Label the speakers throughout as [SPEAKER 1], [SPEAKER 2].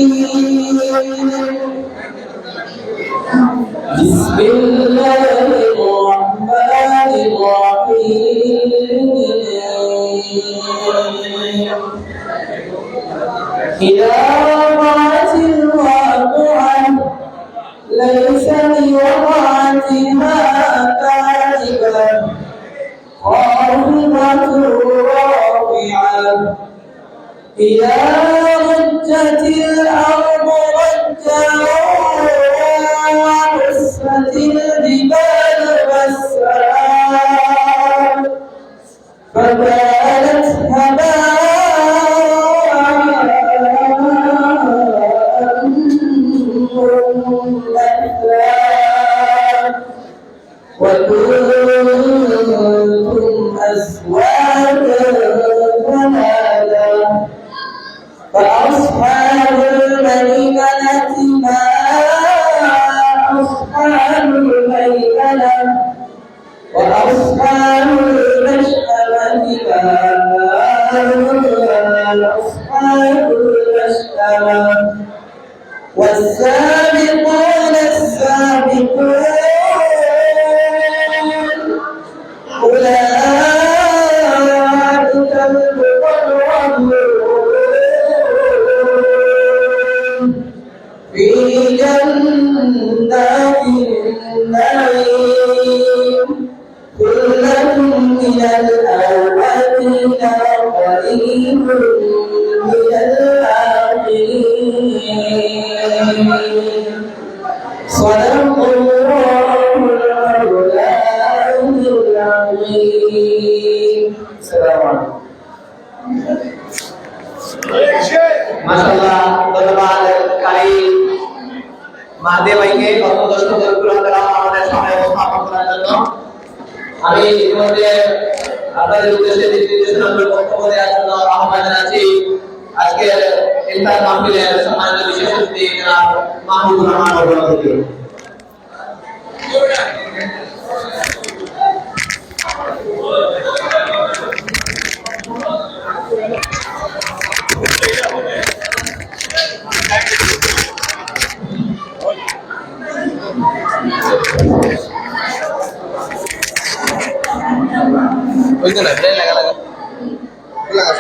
[SPEAKER 1] بسم الله الرحمن الرحيم إذا وقعت الواقعة ليس لوقعتها كاذبة خافضة رافعة إذا رجت الأرض رجا وبست الجبال بسا فكانت هباء منبثا وكنتم أزواجا ثلاثا فأصحاب الميمنة ما أصحاب الميمنة وأصحاب المشأمة ما أصحاب المشأمة والسابقون السابقون أولئك المقربون في جنات النعيم ثلة من الأولين وقليل من الآخرين صدق الله العظيم السلام عليكم
[SPEAKER 2] মাশাআল্লাহ ধন্যবাদ কারি মাদে ভাইকে কত দর্শক আপনারা আমাদের সামনে উপস্থাপন করার জন্য আমি ইতিমধ্যে আপনাদের উদ্দেশ্যে নির্দেশনামূলক বক্তব্য দেওয়ার জন্য আহ্বান জানাচ্ছি আজকের ইফতার মাহফিলের সম্মানিত বিশেষ অতিথি জনাব মাহমুদুর রহমান বরকতী ওইখানে প্লেন লাগা লাগা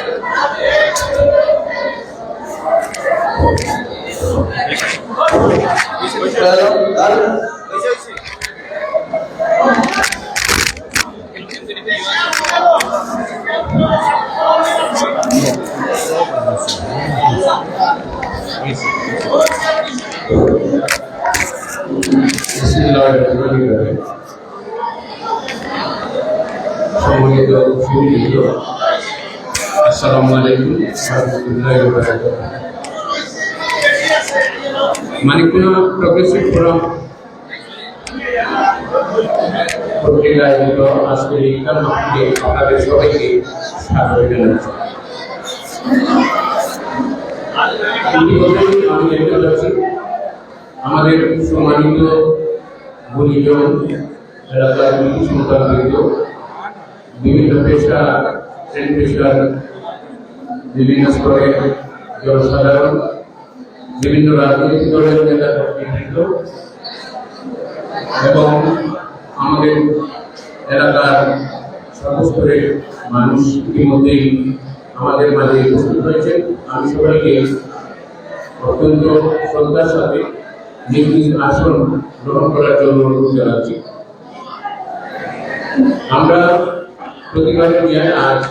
[SPEAKER 3] বিসমিল্লাহিররহমানিররহিম সম্মানিত সুধীবৃন্দ আসসালামু আলাইকুম ওয়া রাহমাতুল্লাহি ওয়া বারাকাতুহু মানিকপুর প্রগ্রেসিভ ফোরাম কর্তৃক আয়োজিত আজকের এই ইফতার মাহফিলে আপনাদের সবাইকে স্বাগত জানাচ্ছি। ইতিমধ্যেই আমি দেখতে পাচ্ছি আমাদের সম্মানিত গুণীজন এলাকার সন্তানবৃন্দ বিভিন্ন পেশা পেশার বিভিন্ন স্তরের জনসাধারণ বিভিন্ন রাজনৈতিক দলের নেতা কর্মীবৃন্দ এবং আমাদের এলাকার সর্বস্তরের মানুষ ইতিমধ্যেই আমাদের মাঝে উপস্থিত হয়েছে। আমি সবাইকে অত্যন্ত শ্রদ্ধার সাথে নিজ নিজ আসন গ্রহণ করার জন্য অনুরোধ জানাচ্ছি। আমরা প্রতিবারের ন্যায় আজ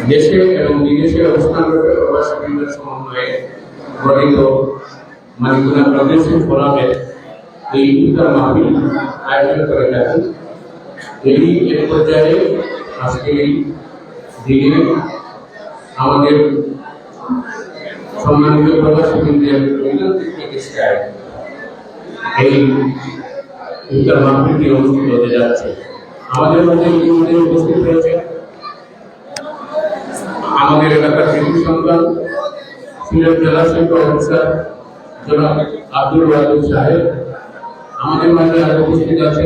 [SPEAKER 3] দেশে এবং বিদেশে অবস্থানরত প্রবাসীবৃন্দের সমন্বয়ে গঠিত মানিকপুর প্রগ্রেসিভ ফোরামের এই ইফতার মাহফিল আয়োজন করে থাকি। এই এক পর্যায়ে আজকে এই দিনে আমাদের সম্মানিত প্রবাসীবৃন্দের ঐকান্তিক প্রচেষ্টায় এই ইফতার মাহফিলটি অনুষ্ঠিত হতে যাচ্ছে। আমাদের মধ্যে ইতিমধ্যে উপস্থিত রয়েছে আমাদের এলাকার কৃষি সন্তান সিলেট জেলা শিল্প অফিসার জনাব আব্দুল ওয়াদুদ সাহেব। আমাদের মাঝে আরো উপস্থিত আছে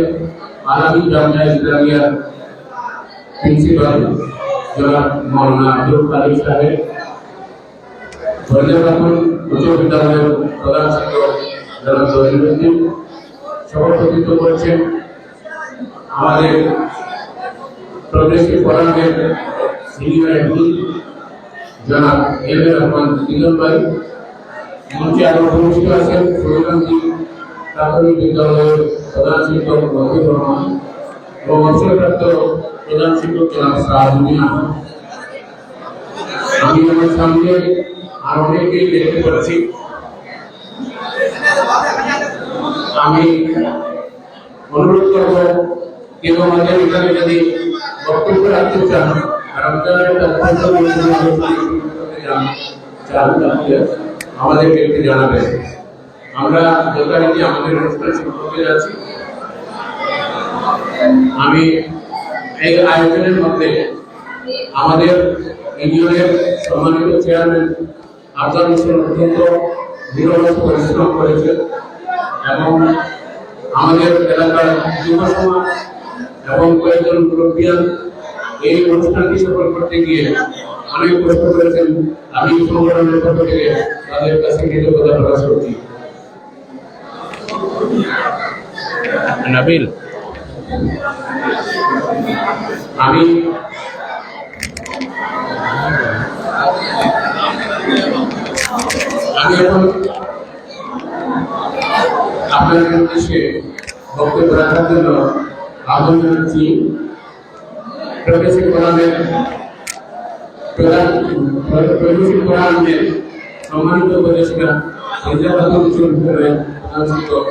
[SPEAKER 3] আলামী জামিয়া ইসলামিয়ার প্রিন্সিপাল জনাব মাওলানা আব্দুল কাদের সাহেব। বৈদ্যনাথন উচ্চ বিদ্যালয়ের প্রধান শিক্ষক জনাব জহিরুদ্দিন সভাপতিত্ব করছেন। আমাদের প্রদেশীয় ফোরামের সিনিয়র অ্যাডমিন জনাব এম এ রহমান দিগন ভাই, মঞ্চে আরো উপস্থিত আছেন সুলতানজি প্রাথমিক বিদ্যালয়ের প্রধান শিক্ষক মহিবুর রহমান এবং অবসরপ্রাপ্ত প্রধান শিক্ষক জনাব সাহাবুদ্দিন আহমদ। আমি আমার সামনে আর অনেকেই দেখতে পাচ্ছি। আমি অনুরোধ করব কেউ আমাদের এখানে যদি বক্তব্য রাখতে চান, আমাদেরকে একটু জানাবেন। আমরা যথারীতি আমাদের অনুষ্ঠান সম্পর্কে যাচ্ছি। আমি এই আয়োজনের মধ্যে আমাদের ইউনিয়নের সম্মানিত চেয়ারম্যান আফজাল হোসেন অত্যন্ত দৃঢ় পরিশ্রম করেছেন এবং আমাদের এলাকার যুব সমাজ এবং কয়েকজন মুরব্বিয়ান এই অনুষ্ঠানটি সফল করতে গিয়ে অনেক কষ্ট করেছেন। আমি সংগঠনের পক্ষ থেকে তাদের কাছে কৃতজ্ঞতা প্রকাশ করছি। নাবিল, আমি এখন আপনাদের উদ্দেশ্যে বক্তব্য রাখার জন্য আহ্বান জানাচ্ছি প্রদেশীয় ফোরামের সম্মানিত উপদেষ্টা হায়দ্রাবাদ উচ্চ বিদ্যালয়ের প্রধান শিক্ষক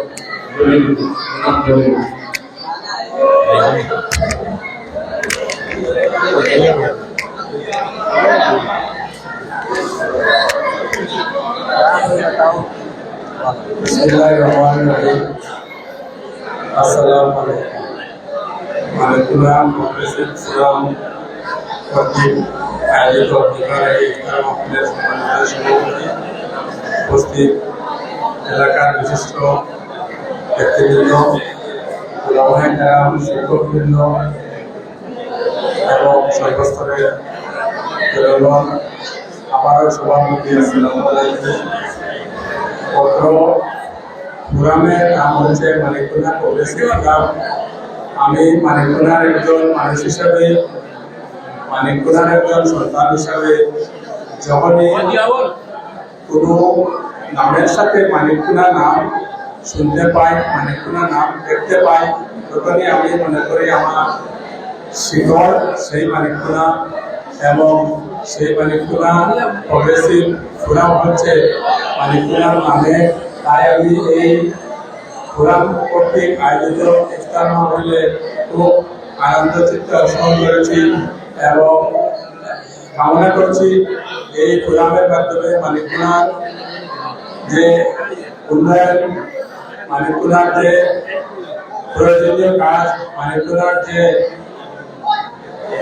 [SPEAKER 4] बिस्मिल्लाहिर्रहमानिर्रहीम। अस्सलामु अलैकुम। वालेकुम अस्सलाम। কর্তৃক আয়োজিত বিভাগে উপস্থিত এলাকার বিশিষ্ট ব্যক্তিবৃন্দ, শিক্ষকবৃন্দ এবং সর্বস্তরের জনগণ, আমারও সভাপতি আসসালামু আলাইকুম। ফোরামের নাম হচ্ছে মানিকতলা প্রগ্রেসিভ ক্লাব। আমি মানিকতলার একজন মানুষ হিসাবে, মানিকতলার একজন সন্তান হিসাবে যখনই কোনো নামের সাথে মানিকতলা নাম শুনতে পাই, মানিকতলা নাম দেখতে পাই, তখনই আমি মনে করি আমার শিকড় সেই মানিকতলা এবং সেই মানিকতলা প্রগ্রেসিভ ফোরাম হচ্ছে মানিকতলার নামে। তাই আমি এই ফোরাম কর্তৃক আয়োজিত ইফতার মাহফিলে খুব আনন্দচিত্ত অংশগ্রহণ করেছি এবং কামনা করছি এই ফোরামের মাধ্যমে মানিকতলার যে উন্নয়ন, মানিকতলার যে প্রয়োজনীয় কাজ, মানিকতলার যে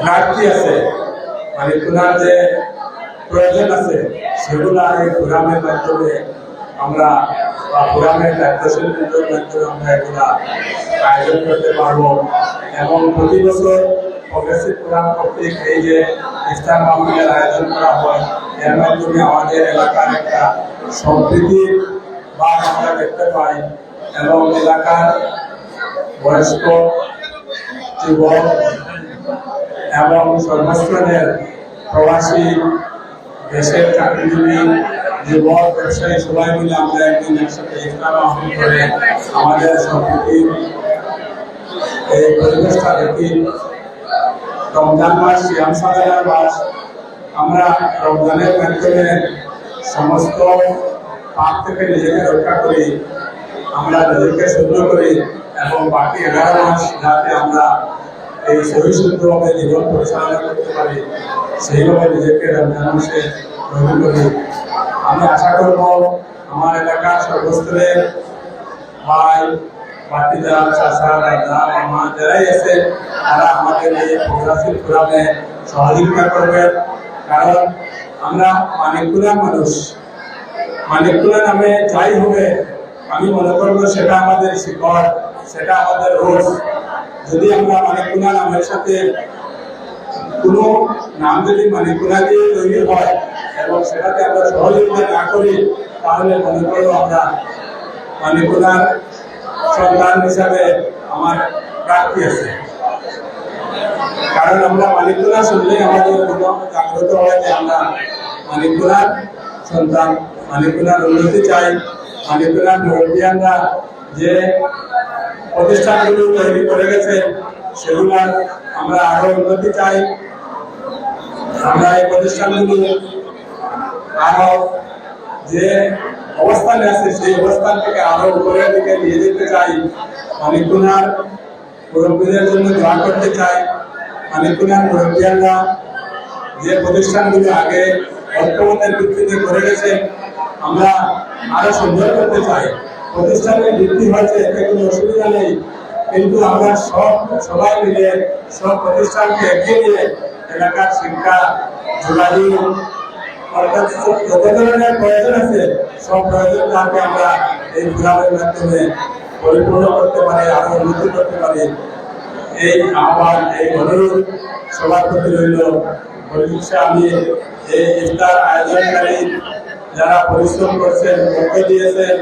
[SPEAKER 4] ঘাটতি আছে, মানিকতলার যে প্রয়োজন আছে, সেগুলা এই ফোরামের মাধ্যমে আমরা ফোরামের দায়িত্বশীল কেন্দ্রের মাধ্যমে আমরা এগুলা আয়োজন করতে পারবো এবং প্রতি বছর প্রগ্রেসিভ ফোরাম কর্তৃক এই যে ইফতার মাহফিলের আয়োজন করা হয়, এর মাধ্যমে আমাদের এলাকার একটা সম্প্রীতির ভাব আমরা দেখতে পাই এবং এলাকার বয়স্ক, যুবক এবং সর্বস্তরের প্রবাসী, দেশের চাকরিজীবী, যুবক, ব্যবসায়ী সবাই মিলে আমরা একদিন একসাথে ইফতার মাহফিল করে আমাদের সম্প্রীতির এই পরিবেশটা দেখি। রমজান মাস, সিয়াম সাধনার মাস, আমরা রমজানের মাধ্যমে সমস্ত পাপ থেকে নিজেকে রক্ষা করি, আমরা নিজেকে শুদ্ধ করি এবং বাকি 11 মাস যাতে আমরা এই সহিষ্ণুভাবে জীবন পরিচালনা করতে পারি, সেইভাবে নিজেকে রমজান মাসে তৈরি করি। আমি আশা করব আমার এলাকার সর্বস্তরের ভাই, ভাতিজা, চাচা, দাদা, মামা যারাই আছে তারা আমাদের এই প্রগ্রেসিভ ফোরামে সহযোগিতা করবেন। কারণ আমরা মানিকতলার মানুষ, মানিকতলা নামে যাই হবে আমি মনে করব সেটা আমাদের শিকড়, সেটা আমাদের রোজ। যদি আমরা মানিকতলা নামের সাথে কোনো নাম যদি মানিকতলা দিয়ে তৈরি হয় এবং সেটাতে আমরা সহযোগিতা না করি তাহলে মনে করো আমরা মানিকুলার সন্তান হিসাবে আমার প্রার্থী আছে। কারণ আমরা মানিকুলা শুনলেই আমাদের জাগ্রত হয় যে আমরা মানিকুলার সন্তান, মানিকুলার উন্নতি চাই। মানিকুলার মুরব্বিয়ানরা যে প্রতিষ্ঠানগুলো তৈরি করে গেছে সেগুলার আমরা আরো উন্নতি চাই। আমরা এই প্রতিষ্ঠানগুলো আরো যে অবস্থানে আছে সেই অবস্থান থেকে আরো উপরের দিকে নিয়ে যেতে চাই। মানিকুলার মুরব্বীদের জন্য দোয়া করতে চাই। মানিকুলার মুরব্বিয়ানরা যে প্রতিষ্ঠানগুলো আগে ঐক্যমতের ভিত্তিতে করে গেছে আমরা আরো সুন্দর করতে চাই। প্রতিষ্ঠানের ভিত্তি হয়েছে এতে কোনো অসুবিধা নেই, কিন্তু আমরা সবাই মিলে সব প্রতিষ্ঠানকে এগিয়ে নিয়ে এলাকার শিক্ষা, যোগাযোগ অর্থাৎ যত ধরনের প্রয়োজন আছে সব প্রয়োজনটাকে আমরা এই ফোরামের মাধ্যমে পরিপূর্ণ করতে পারি, আরো উন্নতি করতে পারি। এই আহ্বান, এই অনুরোধ সবার প্রতি রইল। পরিশেষে আমি এই ইফতার আয়োজনকারী যারা পরিশ্রম করছেন, মধ্য দিয়েছেন,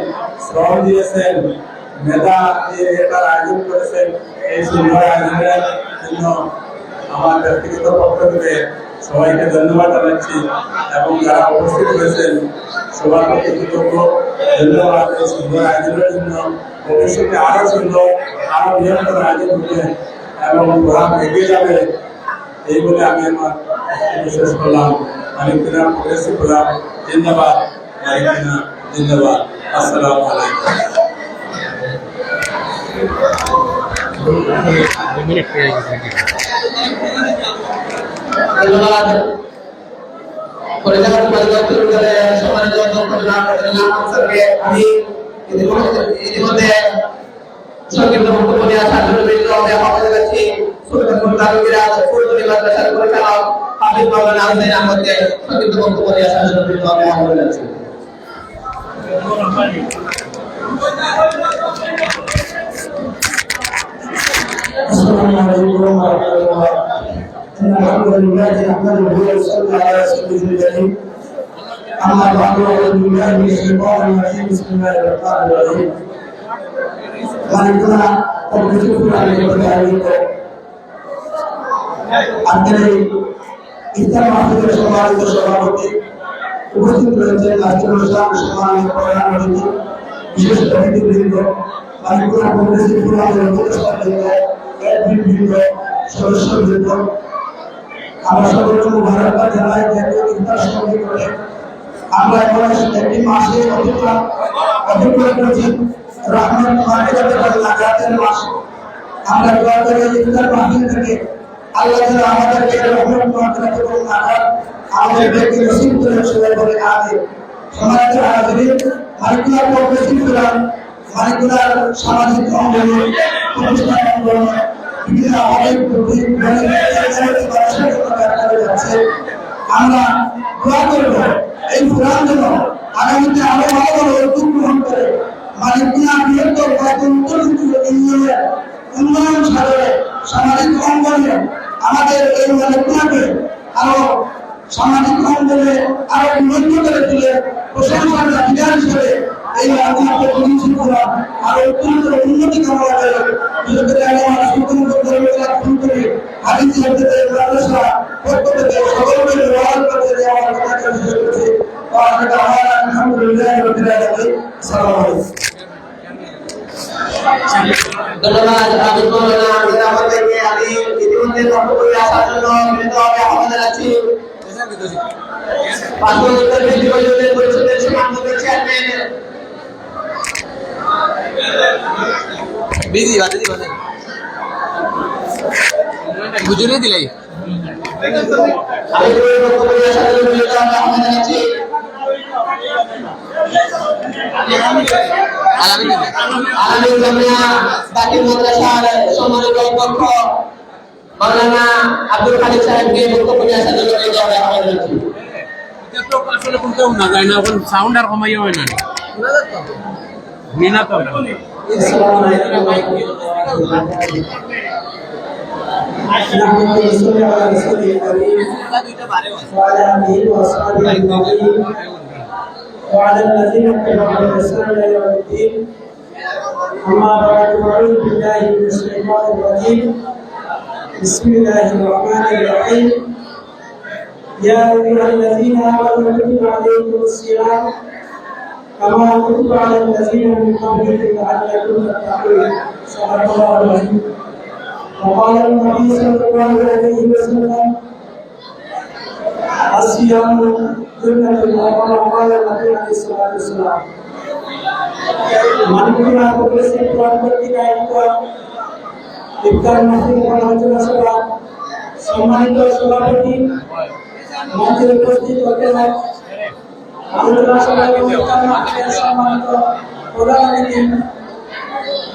[SPEAKER 4] শ্রম দিয়েছেন, মেধা দিয়ে এটার আয়োজন করেছেন, এই সুন্দর আয়োজনের জন্য আমার ব্যক্তিগত পক্ষ থেকে সবাইকে ধন্যবাদ জানাচ্ছি এবং যারা উপস্থিত হয়েছেন সবার প্রতি কৃতজ্ঞ। ধন্যবাদ এই সুন্দর আয়োজনের জন্য। ভবিষ্যতে আরো সুন্দর, আরো বৃহত্তর আয়োজন হবে এবং প্রোগ্রাম এগিয়ে যাবে এই বলে আমি আমার শেষ করলাম। মানিকুলা প্রগ্রেসিভ প্রোগ্রাম জিন্দাবাদ, মানিকুলা জিন্দাবাদ। আসসালামু আলাইকুম।
[SPEAKER 2] ধন্যবাদ। ফরিদাবাদ পরিবর্তনের সম্মানিত স্যারকে আমি ইতিমধ্যে সংক্ষিপ্ত বক্তব্য নিয়ে আসার জন্য বিনীতভাবে আহ্বান জানাচ্ছি। সুলতানপুর তালুকিরা ফুলতলি মাদ্রাসার পরিচালক হাফিজ মাওলানা হুসাইন আহমদকে সংক্ষিপ্ত বক্তব্য নিয়ে আসার জন্য বিনীতভাবে আহ্বান জানাচ্ছি।
[SPEAKER 1] السلام عليكم ورحمة الله. الحمد لله نحمده ونصلي على رسوله الكريم. أما بعد أعوذ بالله من الشيطان الرجيم. بسم الله الرحمن الرحيم. মানিকুলা প্রগ্রেসিভ প্রোগ্রামের প্রতি আয়োজিত আজকের এই ইফতার মাহফিলের সম্মানিত সভাপতি উপস্থিত রয়েছেন রাষ্ট্রীয় সম্মানিত প্রধান অতিথি, বিশেষ অতিথিবৃন্দ, মানিকুলা প্রগ্রেসিভ প্রোগ্রামের উপদেষ্টাবৃন্দ, এডমিনবৃন্দ, সদস্যবৃন্দ, আমরা সকলকে মুবারকবাদ জানাই যে ইফতার সঙ্গে করে আমরা এখন একটি মাসে অতিক্রম করেছি। রহমত মাহফিলের লাগাতের মাস। আমরা দোয়া করি ইফতার মাহফিল থেকে আল্লাহ তাআলা আমাদেরকে রহমত মাহফিল এবং নাজাত আমাদেরকে নসিব করে সবাই বলে আমিন। সম্মানিত হাজিরিন, মানিকুলা প্রগ্রেসিভ প্রোগ্রাম, মানিকুলার সামাজিক অঙ্গনে প্রতিষ্ঠান অঙ্গনে বিভিন্ন অনেক যাচ্ছে। আমরা দোয়া করব এই প্রোগ্রাম যেন আগামীতে আরো ভালো উদ্যোগ গ্রহণ করে মানিকুলা বৃহত্তর উন্নয়ন সাধনে সামাজিক অঙ্গনে আমাদের এই মানিকুলাকে আরো সামাজিক অঙ্গনে আরো উন্নত করে তুলে প্রশংসার দাবিদার হিসেবে এই মানিকুলাকে প্রতিষ্ঠিত করা আরো অত্যন্ত উন্নতি কামনা করে বিশেষ করে আমার সুতন্ত্র ধর্মের ফুলতলি হাদিস শব্দের মাদ্রাসা পক্ষ থেকে সকলকে ব্যবহার করতে যে আমার কথাকে বিশেষ করছি। আলহামদুলিল্লাহ রাব্বিল আলামিন। আসসালামু আলাইকুম।
[SPEAKER 2] ধন্যবাদ। আমি মাওলানা আমাদেরকে আমি ইতিমধ্যে বক্তব্য নিয়ে আসার জন্য বিনীতভাবে আহ্বান জানাচ্ছি। পাঁচবছর বিদ্যালয়ের পরিষদের সম্মানিত চেয়ারম্যান বিজি বাদে বুঝুরে দিলাই আমি বক্তব্য নিয়ে আসার জন্য বিনীতভাবে আহ্বান জানাচ্ছি। আলামিন জামিয়া দাখিল মাদ্রাসার সম্মানিত অধ্যক্ষ মাওলানা আব্দুল খালিক সাহেবকে বক্তব্য নিয়ে আসার জন্য বিনীতভাবে আহ্বান জানাচ্ছি।
[SPEAKER 5] আসলে কোনটাও না যায় না, এখন সাউন্ড আর কমাইয়া হয় না মিনা তো
[SPEAKER 1] نحمده ونصلي على رسوله الكريم وعلى آله وأصحابه أجمعين وعلى الذين اتبعوا بإحسان إلى يوم الدين أما بعد فأعوذ بالله من الشيطان الرجيم بسم الله الرحمن الرحيم يا أيها الذين آمنوا كتب عليكم الصيام كما كتب على الذين من قبلكم لعلكم تتقون صدق الله العظيم وقال النبي صلى الله عليه وسلم الصيام جنة وكما قال النبي عليه الصلاة والسلام মাননীয় প্রফেসর প্রাণপতি আয়োজিত ইফতার মাহফিল আলোচনা সভা সম্মানিত সভাপতি মঞ্চে উপস্থিত অধ্যাপক আলোচনা সভায় ইফতার মাহফিলের সম্মানিত প্রধান অতিথি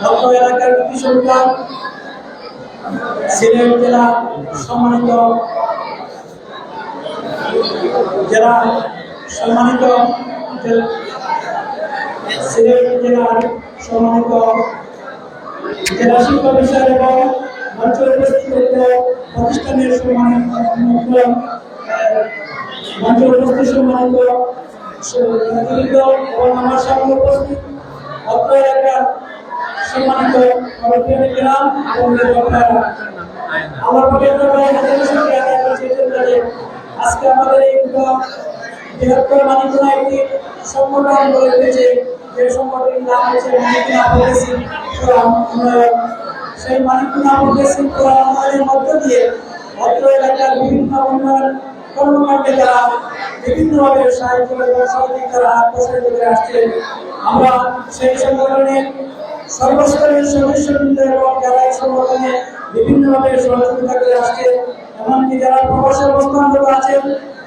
[SPEAKER 1] নগর এলাকার কৃষি সরকার সিলেট জেলা সম্মানিত সিলেট জেলার সম্মানিত জেলা শিক্ষা বিষয় এবং মঞ্চে উপস্থিত প্রতিষ্ঠানের সম্মানিত এবং আমার সামনে উপস্থিত অত্র এলাকার সম্মানিত গ্রাম এবং আমার আজকে আমাদের এই বৃহত্তর মানিকনা একটি সংগঠন গড়ে উঠেছে যে সংগঠনের নাম হচ্ছে মানিকনা প্রগ্রেসিভ ফোরাম। সেই মানিকনা প্রগ্রেসিভ ফোরামের মধ্য দিয়ে অত্র এলাকার বিভিন্ন উন্নয়ন কর্মকাণ্ডে যারা বিভিন্নভাবে সাহায্য এবং সহযোগিতার হাত প্রসারিত করে আসছে, আমরা সেই সংগঠনের সর্বস্তরের সদস্যবৃন্দ এবং যারা এই সংগঠনে বিভিন্নভাবে সহযোগিতা করে আসছে, এমনকি যারা প্রবাসী অবস্থানরত আছেন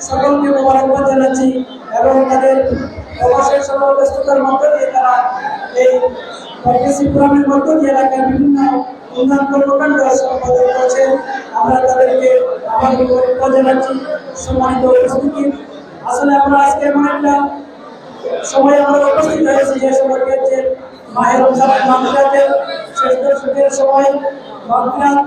[SPEAKER 1] সকলকে মোবারকবাদ জানাচ্ছি এবং তাদের প্রবাসের সর্বব্যস্ততার মধ্য দিয়ে তারা এই প্রগ্রেসিভ ফোরামের মধ্য দিয়ে এলাকার বিভিন্ন উন্নয়ন কর্মকাণ্ড সম্পাদন করছেন। আমরা তাদেরকে আবার মোবারকবাদ জানাচ্ছি। সম্মানিত উপস্থিতি, আসলে আমরা আজকে এমন একটা সময় আমরা উপস্থিত হয়েছি যে সময়টি হচ্ছে মাহে রমজান মাসের শেষ দশকের সময় মাগফিরাত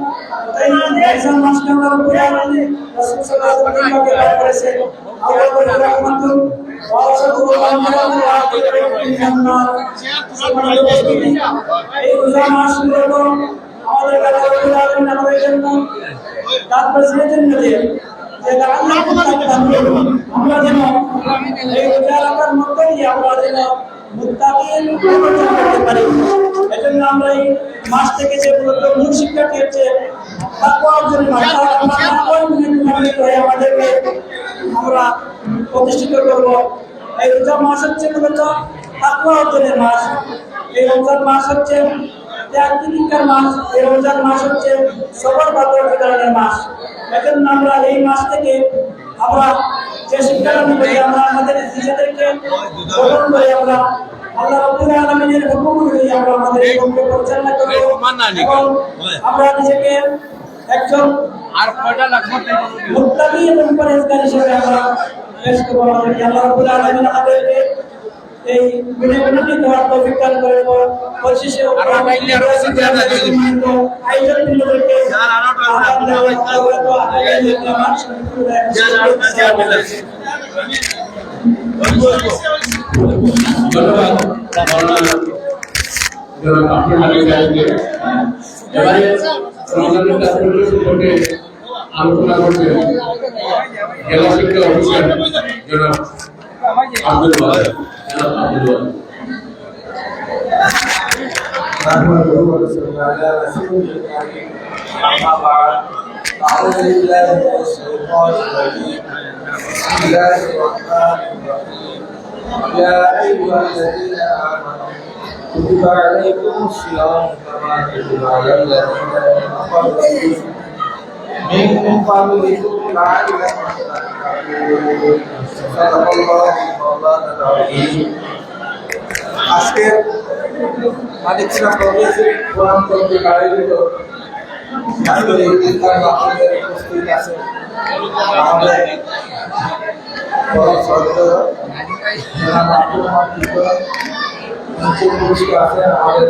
[SPEAKER 1] তাই রমজান মাসকে আমরা উপরে আনলে রাসূল সাল্লাল্লাহু আলাইহি ওয়াসাল্লাম দান করেছেন। আল্লাহ তাআলা রহমাতুল ওয়া এই রমজান মাস মূলত আমাদের কাছে আমাদের জন্য তাৎপর্যের জন্য যে আমরা যেন এই রোজার মধ্যেই আমরা যেন মুত্তাকিন করতে পারি। এজন্য আমরা এই মাস থেকে যে মূল শিক্ষাটি হচ্ছে তাকওয়া অর্জনের মাস, আমাদেরকে আমরা প্রতিষ্ঠিত করব। এই রোজা মাস হচ্ছে মূলত তাকওয়া অর্জনের মাস। এই রমজান মাস হচ্ছে ত্যাগ তিতিক্ষার মাস। এই রমজান মাস হচ্ছে সবর বাদর বিতরণের মাস। এজন্য আমরা এই মাস থেকে আমরা যে শিক্ষাটা নিতে আমরা আমাদের নিজেদেরকে গঠন করে আমরা আল্লাহ রাব্বুল আলামিনের হুকুম অনুযায়ী আমরা আমাদের জীবনকে পরিচালনা করব এবং আমরা নিজেকে একজন মুত্তাকি এবং পরহেজগার হিসেবে আমরা পেশ করব। আমাদেরকে আল্লাহ রাব্বুল আলামিন আমাদেরকে এই গুণাগুণটি দেওয়ার তৌফিক দান করেন। পরিশেষে আয়োজনগুলোকে
[SPEAKER 3] আলোচনা করছেন জেলা শিক্ষা অফিসার জনাব আব্দুল ওয়াদুদ।
[SPEAKER 4] أما بعد أعوذ بالله من الشيطان الرجيم بسم الله الرحمن الرحيم يا أيها الذين آمنوا كتب عليكم الصيام كما كتب على الذين من قبلكم لعلكم تتقون صدق الله مولانا العظيم। আজকের মানিকনা প্রগ্রেসিভ ফোরাম কর্তৃক আয়োজিত আজকের এই ইফতার মাহফিলে উপস্থিত আছেন আমাদের বড় শ্রদ্ধেয় জনাব আব্দুল হামিদ মঞ্চে উপস্থিত আছেন আমাদের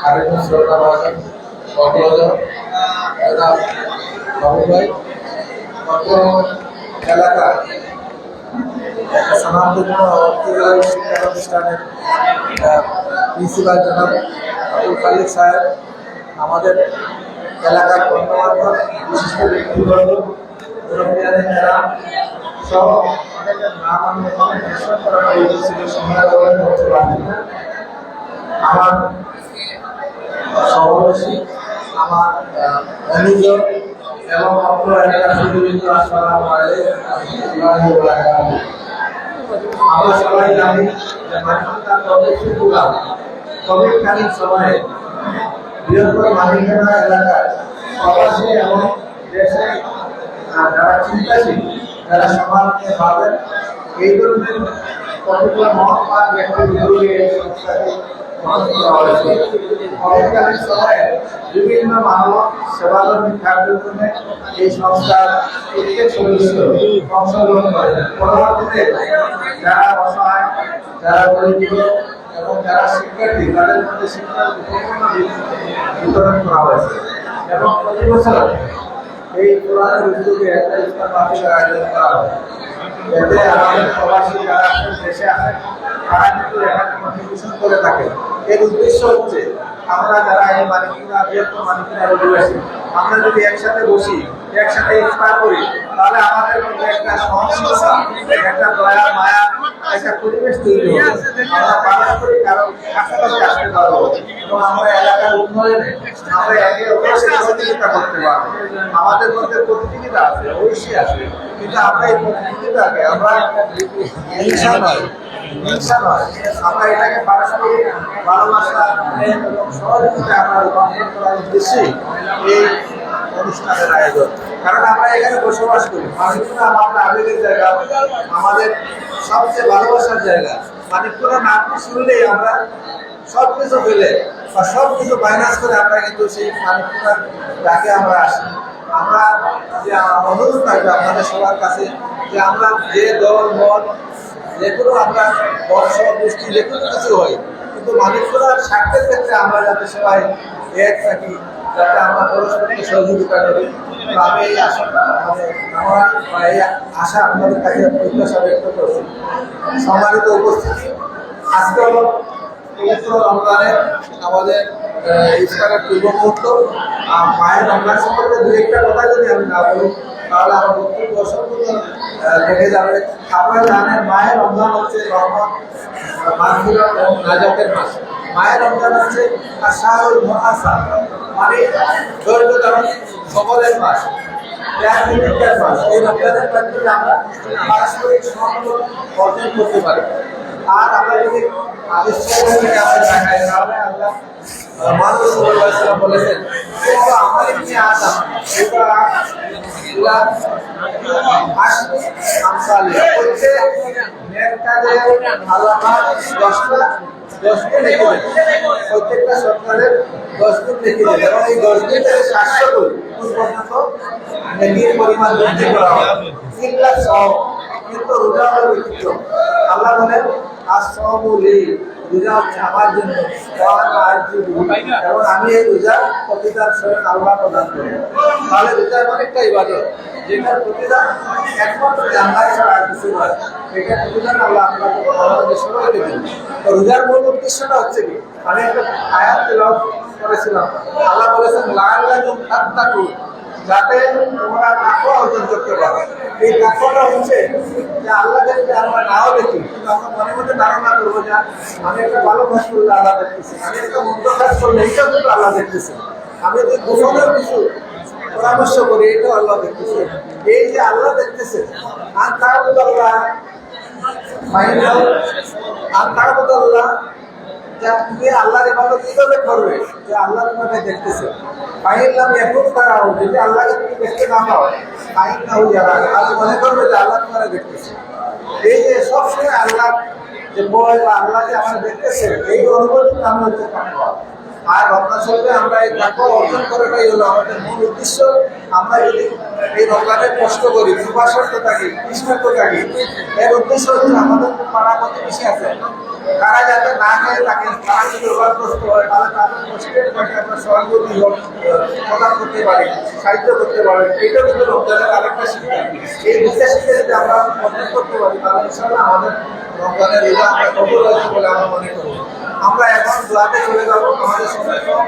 [SPEAKER 4] আরেকজন শ্রদ্ধা ভাজন অগ্রজ জনাব
[SPEAKER 6] বাবু ভাই অত্র এলাকার একটা স্বনামধন্য উপজেলা শিক্ষা প্রতিষ্ঠানের প্রিন্সিপাল জনাব আব্দুল খালিক সাহেব, আমাদের এলাকার গণ্যমান্য বিশিষ্ট ব্যক্তিবর্গ, মুরব্বিয়ানেরা সহ অনেকের নাম আমি এখানে মেনশন করা হয়েছিল, সময় করতে পারি না। আমার সহবাসী, আমার অনুজ এবং অপর এলাকার সুবিধা, আসসালামু আলাইকুম ওয়া রাহমাতুল্লাহি ওয়া বারাকাতুহু। আমরা সবাই জানি যে মানিকগঞ্জ প্রবেশিকা কোভিডকালীন সময়ে বৃহত্তর মানিকগঞ্জ এলাকার প্রবাসী এবং দেশে যারা চিন্তাশীল, যারা সমাজকে ভাবেন, এই ধরনের কতগুলো মহান ব্যক্তিগুলোকে এই সংস্থাকে গ্রহণ করা হয়েছে। কোভিডকালীন সময়ে বিভিন্ন মানব সেবাকর্মী কার্যের জন্য এই সংস্থার প্রত্যেক সদস্য অংশগ্রহণ করে। পরবর্তীতে যারা অসহায়, যারা দরিদ্র এবং যারা শিক্ষার্থী, তাদের মধ্যে শিক্ষার উপকরণ বিতরণ করা হয়েছে এবং প্রতি বছর এই কোরআনের উদ্যোগে একটা ইফতার মাহফিলের আয়োজন করা হয়। এতে আমাদের প্রবাসী যারা দেশে আসেন তারা কিন্তু এখানে কন্ট্রিবিউশন করে থাকে। এর উদ্দেশ্য হচ্ছে আমরা যারা এই মানিকগঞ্জ বৃহত্তর মানিকগঞ্জের অধিবাসী, আমরা যদি একসাথে বসি, একসাথে ইফতার করি, তাহলে আমাদের মধ্যে একটা সহনশীলতা, একটা দয়া মায়া, একটা পরিবেশ তৈরি হবে। আমরা পারস্পরিক কারো কাছাকাছি আসতে পারবো এবং আমরা এলাকার উন্নয়নে আমরা একে অপরের সহযোগিতা করতে পারবো। আমাদের মধ্যে প্রতিযোগিতা আছে, অবশ্যই আছে, কিন্তু আমরা এই প্রতিযোগিতাকে আমরা হিংসা নয়, আমরা এটাকে পারস্পরিক ভালোবাসা এবং সহযোগিতা আমরা রূপান্তর করার উদ্দেশ্যেই এই অনুষ্ঠানের আয়োজন। কারণ আমরা এখানে বসবাস করি, মানিকগঞ্জ আমাদের আবেগের জায়গা, আমাদের সবচেয়ে ভালোবাসার জায়গা। মানিকগঞ্জ নামটি শুনলেই আমরা সব কিছু ফেলে বা সব কিছু মাইনাস করে আমরা কিন্তু সেই মানিকগঞ্জ ডাকে আমরা আসি। আমরা যে অনুরোধ থাকবে আপনাদের সবার কাছে যে আমরা যে দল মত যে কোনো আমরা বর্ষ বৃষ্টি যে কোনো কিছু হয়, কিন্তু মানিকগঞ্জ স্বার্থের ক্ষেত্রে আমরা যাতে সবাই এক থাকি, যাতে আমরা পরস্পরকে সহযোগিতা করি। আমি এই আশা এই আশা আপনাদের কাছে প্রত্যাশা ব্যক্ত করছি। সম্মানিত উপস্থিতি, আজকে হলো পবিত্র রমজানের আমাদের ইফতারের পূর্ব মুহূর্ত। মায়ের রমজান সম্পর্কে দু একটা কথা যদি আমি না বলি তাহলে আমার বক্তব্য অসম্পূর্ণ থেকে যাবে। আপনারা জানেন মায়ের রমজান হচ্ছে রহমত, মাগফিরাত এবং নাজাতের মাস। মায়ের রমজান হচ্ছে আশাউল মুআসা, মানে ধৈর্য ধারণ সবলের মাস, ত্যাগ মাস। এই রমজানের মাধ্যমে আমরা পারস্পরিক সম্পর্ক অর্জন করতে পারি। আর আমরা যদি আবিষ্কারকে আমরা দেখাই তাহলে আল্লাহ মানুষ বলেছেন আমার নিয়ে আসা প্রত্যেকটা সরকারের 10 দিন লিখে দেবে এবং এই 10 দিন থেকে 700 পর্যন্ত নেকির পরিমাণ বৃদ্ধি করা হয়। কিন্তু রোজা হলো ব্যতিক্রম। আল্লাহ বলেন আস-সাওমুলি, রোজা হচ্ছে আমার জন্য এবং আমি এই রোজা প্রতিদান স্বয়ং আল্লাহ প্রদান করি। তাহলে রোজা এমন একটা ইবাদত যেটার প্রতিদান একমাত্র আল্লাহ ছাড়া আর কিছু নয়। এটা প্রতিদান আল্লাহ আমাদের সবাই দেবেন। তো রোজার মূল উদ্দেশ্যটা হচ্ছে কি, আমি একটা আয়াত তেলাওয়াত করেছিলাম। আল্লাহ বলেছেন লাআল্লাকুম তাত্তাকুন, যাতে তোমরা তাকওয়া অর্জন করতে পারো। এই তাকওয়াটা হচ্ছে যে আল্লাহকে যদি আমরা নাও দেখি, কিন্তু আমরা মনে মনে ধারণা করবো যে আমি একটা ভালো কাজ করলে আল্লাহ দেখতেছি, আমি একটা মন্দ কাজ করলে এইটা কিন্তু আল্লাহ দেখতেছে, আমি যদি গোপনের কিছু পরামর্শ করি এটাও আল্লাহ দেখতেছে। এই যে আল্লাহ দেখতেছে, আর তার মধ্যে আল্লাহ আর তার মধ্যে আল্লাহ তুমি আল্লাহর ইবাদত কিভাবে করবে যে আল্লাহ তোমাকে দেখতেছে। ফাইলাম এখন তারা যদি আল্লাহকে তুমি দেখতে না পাও, ফাইন না হয়ে যাবে, তাহলে মনে করবে যে আল্লাহ তোমাকে দেখতেছে। এই যে সবসময় আল্লাহ যে বয় বা আল্লাহ যে আমরা দেখতেছে, এই অনুভূতি আমরা হচ্ছে তাকওয়া। আর রমজান শরীফে আমরা এই তাকওয়া অর্জন করাটাই হলো আমাদের মূল উদ্দেশ্য। আমরা যদি এই রমজানে কষ্ট করি, উপাসক্ত থাকি, কৃষ্ণাক্ত থাকি, এর উদ্দেশ্য হচ্ছে আমাদের পাড়া প্রতিবেশী আছে, তারা যাতে না খেয়ে থাকে, তারা যদি রোগাগ্রস্ত হয় তাহলে তাদের প্রেসিডেন্টকে আমরা সহানুভূতি প্রদান করতে পারি, সাহায্য করতে পারি। এটা কিন্তু রমজানের আরেকটা শিক্ষা। এই দুইটা শিক্ষা যদি আমরা অর্জন করতে পারি তাহলে ইনশাআল্লাহ আমাদের রমজানের রোজা আমরা কবুল হয়েছে বলে আমরা মনে করি। আমরা এখন দোয়াতে চলে যাবো, আমাদের সময় কম।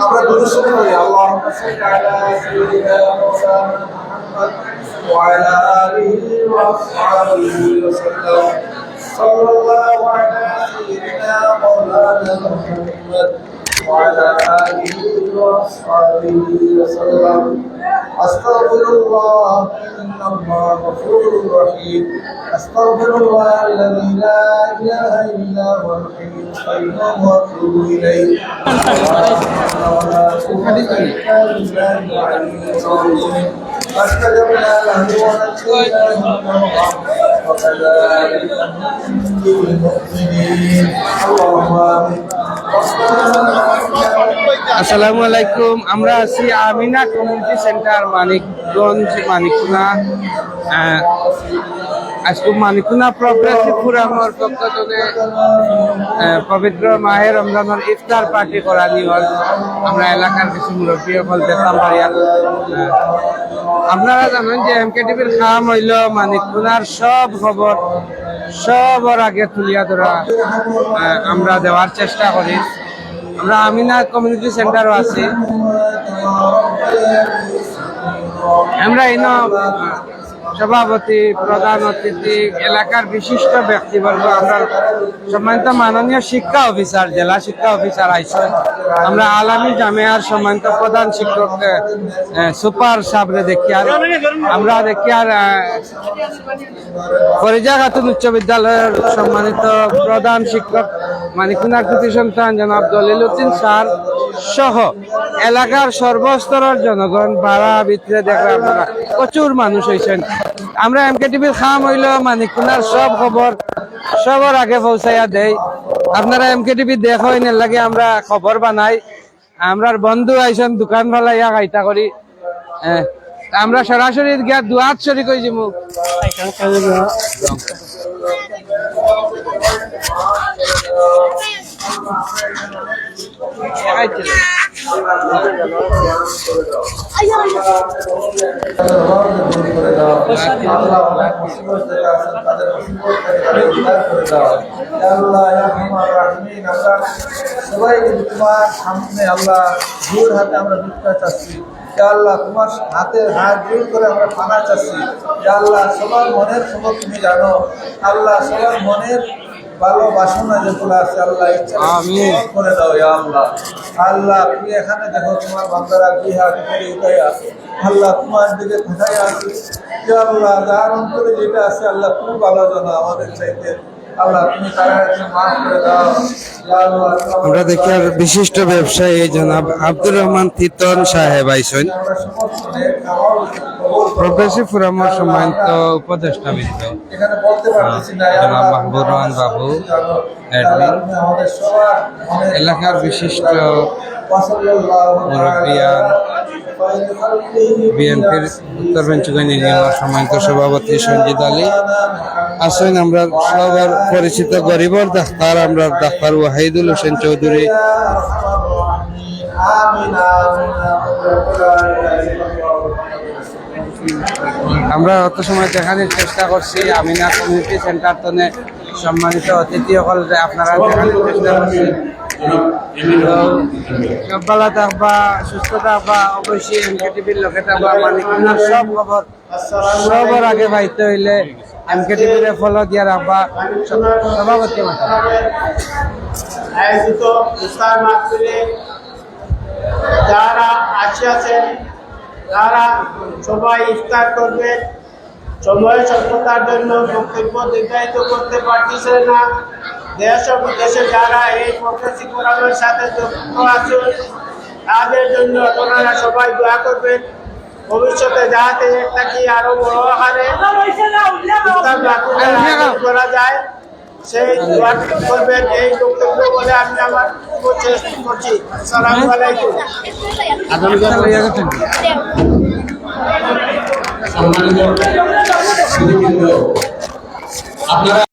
[SPEAKER 6] আমরা দুরূদ শরীফ পড়ি, আল্লাহুম্মা সাল্লি আলা সাইয়্যিদিনা মাওলানা মুহাম্মদ ওয়া আলা আলিহি ওয়া আসহাবিহি ওয়া সাল্লাম। সাল্লাল্লাহু আলা সাইয়্যিদিনা মাওলানা মুহাম্মদ ওয়া আলা আলিহি ওয়া আসহাবিহি ওয়া সাল্লাম। আস্তাগফিরুল্লাহ ইন্নাল্লাহা গফুরুর রহিম। আস্তাগফিরুল্লাহ আল্লাযী লা ইলাহা ইল্লা হুয়াল হাইয়ুল কাইয়্যুম ওয়া আতুবু ইলাইহি। فاستجبنا له ونجيناه من الغم وكذلك ننجي المؤمنين. اللهم آمين.
[SPEAKER 5] আসসালামু আলাইকুম। আমরা আছি আমিনা কমিউনিটি সেন্টার মানিকগঞ্জ মানিকুনা। আজকে মানিকুনা প্রগ্রেসিভ ফোরামের পক্ষ থেকে পবিত্র মাহে রমজানের ইফতার পার্টি করা নিয়ল। আমরা এলাকার কিছু মুরব্বী সকল দেখলাম বাড়িয়াল। আপনারা জানেন যে এমকেটিভির কাম হইল মানিকুনার সব খবর সবর আগে তুলিয়া ধরা আমরা দেওয়ার চেষ্টা করি। আমরা আমিনা কমিউনিটি সেন্টারও আছি। আমরা এই সভাপতি, প্রধান অতিথি, এলাকার বিশিষ্ট ব্যক্তিবর্গ, আমরা সম্মানিত মাননীয় শিক্ষা অফিসার, জেলা শিক্ষা অফিসার আইসন, আমরা আলামী জামিয়ার সম্মানিত প্রধান শিক্ষক সুপার সাবরে দেখি, আর আমরা দেখি আর ফরিজা খাতুন উচ্চ বিদ্যালয়ের সম্মানিত প্রধান শিক্ষক মানিকুনার কৃতি সন্তান জনাব দলিল উদ্দিন স্যার সহ এলাকার সর্বস্তরের জনগণ ভাড়া ভিতরে দেখে আপনারা প্রচুর মানুষ হয়েছেন। আমরা এমকেটিভির খাম হইল মানিকুনার সব খবর সবার আগে পৌঁছাইয়া দেয়। আপনারা এমকেটিভি দেখেন, এর লাগে আমরা খবর বানাই। আমরা বন্ধু আইসন দোকান ফালাইয়া খাইতা করি। আমরা সরাসরি গিয়া দুয়াত শরীক হয়ে যাবো।
[SPEAKER 6] সবাই তোমার সামনে আল্লাহ জোর হাতে আমরা ভিক্ষা চাচ্ছি। আল্লাহ তোমার হাতের হাত জোর করে আমরা পানা চাচ্ছি। আল্লাহ সবার মনের খবর তুমি জানো। আল্লাহ সবার মনের ভালো বাসনা যেগুলো আছে আল্লাহ ইচ্ছা করে দাও। আল্লাহ আল্লাহ তুমি এখানে দেখো তোমার বান্দারা বিহার করে উঠাই আছে। আল্লাহ তোমার দিকে থাকাই আছে। আল্লাহ যার অন্তরে যেটা আছে আল্লাহ তুমি ভালো জানো আমাদের চাইতে। আল্লাহ তুমি তারা মাফ করে দাও।
[SPEAKER 5] আমরা দেখি আর বিশিষ্ট ব্যবসায়ী জনাব আব্দুর রহমান তিতন সাহেব আইসন, প্রগ্রেসিভ ফোরামের সম্মানিত উপদেষ্টা বৃন্দ, জনাব মাহবুব রহমান বাবু অ্যাডমিন, এলাকার বিশিষ্ট মুরব্বিয়ান, বিএনপির উত্তর বেঞ্চুগান ইউনিয়নের সম্মানিত সভাপতি সঞ্জিদ আলী আসেন। আমরা সবার পরিচিত গরিবর ডাক্তার, আমরা ডাক্তার ওয়াহিদুল হোসেন চৌধুরী। আমরা অত সময় দেখানোর চেষ্টা করছি আমিনা কমিউনিটি সেন্টার তনে সম্মানিত অতিথি সকল আপনারা দেখানোর চেষ্টা করছি। সব ভালো থাকবা, সুস্থ থাকবা, অবশ্যই এমকেটিভির লোকে থাকবা। মানিকুনার সব খবর সবার আগে পাইতে হইলে এমকেটিভির ফলো দিয়ে রাখবা। সভাপতি
[SPEAKER 7] আয়োজিত ইফতার মাহফিলে যারা আসিয়াছেন তারা সবাই ইফতার করবে। সময় স্বল্পতার জন্য বক্তব্য দীর্ঘায়িত করতে পারতেছে না। দেশ ও বিদেশে যারা এই প্রগ্রেসিভ ফোরামের সাথে যুক্ত আছেন তাদের জন্য আপনারা সবাই দোয়া করবেন, ভবিষ্যতে যাতে একটা কি আরো বড় আকারে করা যায় সেই দোয়া করবেন। এই বক্তব্য বলে আমি আমার শেষ করছি। আসসালামু আলাইকুম।
[SPEAKER 3] সম্মানিত আপনারা